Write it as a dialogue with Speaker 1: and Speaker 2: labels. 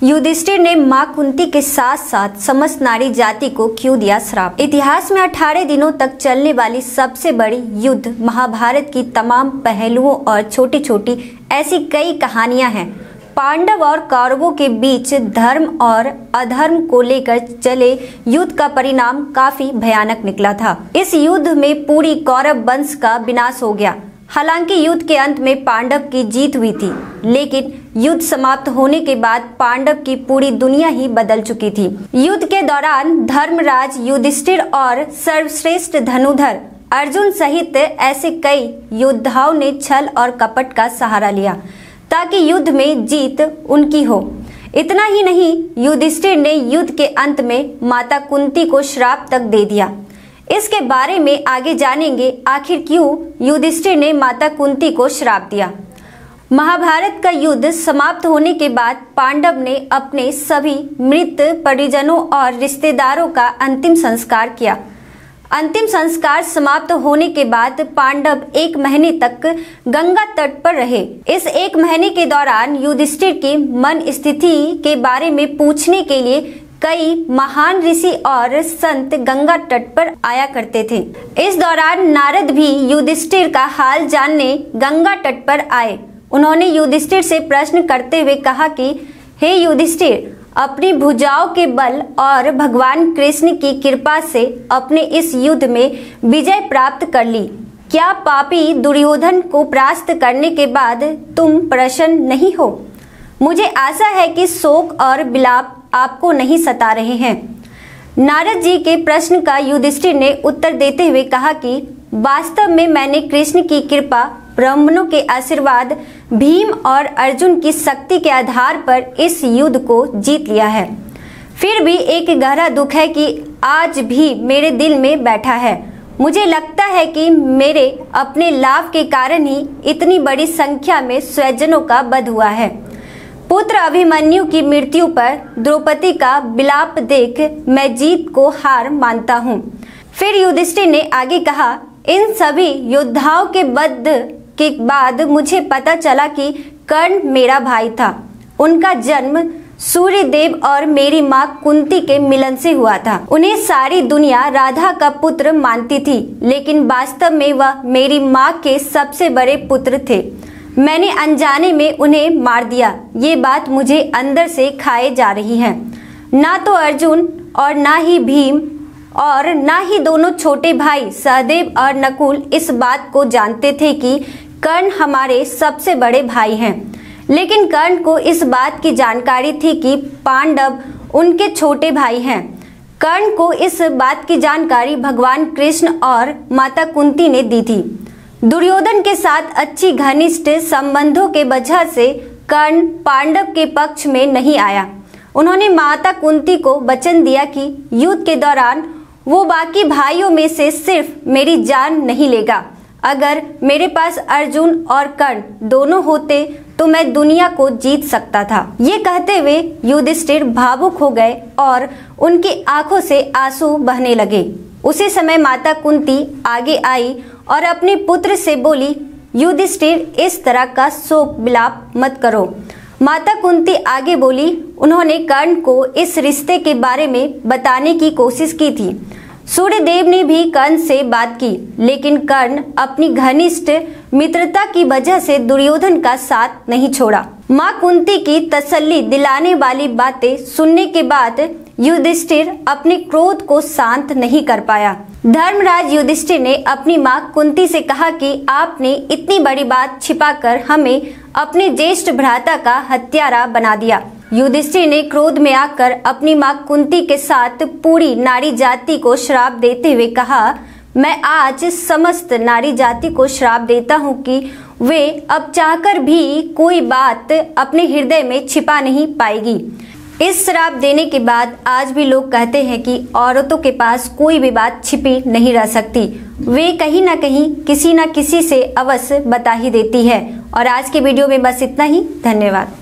Speaker 1: युधिष्ठिर ने मां कुंती के साथ साथ समस्त नारी जाति को क्यों दिया श्राप। इतिहास में 18 दिनों तक चलने वाली सबसे बड़ी युद्ध महाभारत की तमाम पहलुओं और छोटी छोटी ऐसी कई कहानियां हैं। पांडव और कौरवों के बीच धर्म और अधर्म को लेकर चले युद्ध का परिणाम काफी भयानक निकला था। इस युद्ध में पूरी कौरव वंश का विनाश हो गया। हालांकि युद्ध के अंत में पांडव की जीत हुई थी, लेकिन युद्ध समाप्त होने के बाद पांडव की पूरी दुनिया ही बदल चुकी थी। युद्ध के दौरान धर्मराज युधिष्ठिर और सर्वश्रेष्ठ धनुधर अर्जुन सहित ऐसे कई योद्धाओं ने छल और कपट का सहारा लिया ताकि युद्ध में जीत उनकी हो। इतना ही नहीं, युधिष्ठिर ने युद्ध के अंत में माता कुंती को श्राप तक दे दिया। इसके बारे में आगे जानेंगे, आखिर क्यों युधिष्ठिर ने माता कुंती को श्राप दिया। महाभारत का युद्ध समाप्त होने के बाद पांडव ने अपने सभी मृत परिजनों और रिश्तेदारों का अंतिम संस्कार किया। अंतिम संस्कार समाप्त होने के बाद पांडव 1 महीने तक गंगा तट पर रहे। इस 1 महीने के दौरान युधिष्ठिर की मन स्थिति के बारे में पूछने के लिए कई महान ऋषि और संत गंगा तट पर आया करते थे। इस दौरान नारद भी युधिष्ठिर का हाल जानने गंगा तट पर आए। उन्होंने युधिष्ठिर से प्रश्न करते हुए कहा कि हे युधिष्ठिर, अपनी भुजाओं के बल और भगवान कृष्ण की कृपा से अपने इस युद्ध में विजय प्राप्त कर ली। क्या पापी दुर्योधन को परास्त करने के बाद तुम प्रसन्न नहीं हो? मुझे आशा है कि शोक और विलाप आपको नहीं सता रहे हैं। नारद जी के प्रश्न का युधिष्ठिर ने उत्तर देते हुए कहा कि वास्तव में मैंने कृष्ण की कृपा, ब्राह्मणों के आशीर्वाद, भीम और अर्जुन की शक्ति के आधार पर इस युद्ध को जीत लिया है। फिर भी एक गहरा दुख है कि आज भी मेरे दिल में बैठा है। मुझे लगता है कि मेरे अपने लाभ के कारण ही इतनी बड़ी संख्या में स्वजनों का वध हुआ है। पुत्र अभिमन्यु की मृत्यु पर द्रौपदी का विलाप देख मैं जीत को हार मानता हूँ। फिर युधिष्ठिर ने आगे कहा, इन सभी योद्धाओं के वध के बाद मुझे पता चला कि कर्ण मेरा भाई था। उनका जन्म सूर्य देव और मेरी माँ कुंती के मिलन से हुआ था। उन्हें सारी दुनिया राधा का पुत्र मानती थी, लेकिन वास्तव में वह मेरी माँ के सबसे बड़े पुत्र थे। मैंने अनजाने में उन्हें मार दिया। ये बात मुझे अंदर से खाए जा रही है। ना तो अर्जुन और ना ही भीम और ना ही दोनों छोटे भाई सहदेव और नकुल इस बात को जानते थे कि कर्ण हमारे सबसे बड़े भाई हैं। लेकिन कर्ण को इस बात की जानकारी थी कि पांडव उनके छोटे भाई हैं। कर्ण को इस बात की जानकारी भगवान कृष्ण और माता कुंती ने दी थी। दुर्योधन के साथ अच्छी घनिष्ठ संबंधों के वजह से कर्ण पांडव के पक्ष में नहीं आया। उन्होंने माता कुंती को वचन दिया कि युद्ध के दौरान वो बाकी भाइयों में से सिर्फ मेरी जान नहीं लेगा। अगर मेरे पास अर्जुन और कर्ण दोनों होते तो मैं दुनिया को जीत सकता था। ये कहते हुए युधिष्ठिर भावुक हो गए और उनकी आंखों से आंसू बहने लगे। उसी समय माता कुंती आगे आई और अपने पुत्र से बोली, युधिष्ठिर, इस तरह का शोक विलाप मत करो। माता कुंती आगे बोली, उन्होंने कर्ण को इस रिश्ते के बारे में बताने की कोशिश की थी। सूर्यदेव ने भी कर्ण से बात की, लेकिन कर्ण अपनी घनिष्ठ मित्रता की वजह से दुर्योधन का साथ नहीं छोड़ा। माँ कुंती की तसल्ली दिलाने वाली बातें सुनने के बाद युधिष्ठिर अपने क्रोध को शांत नहीं कर पाया। धर्मराज युधिष्ठिर ने अपनी माँ कुंती से कहा कि आपने इतनी बड़ी बात छिपाकर हमें अपने ज्येष्ठ भ्राता का हत्यारा बना दिया। युधिष्ठिर ने क्रोध में आकर अपनी माँ कुंती के साथ पूरी नारी जाति को श्राप देते हुए कहा, मैं आज समस्त नारी जाति को श्राप देता हूँ कि वे अब चाहकर भी कोई बात अपने हृदय में छिपा नहीं पाएगी। इस श्राप देने के बाद आज भी लोग कहते हैं कि औरतों के पास कोई भी बात छिपी नहीं रह सकती। वे कहीं ना कहीं किसी ना किसी से अवश्य बता ही देती है। और आज के वीडियो में बस इतना ही। धन्यवाद।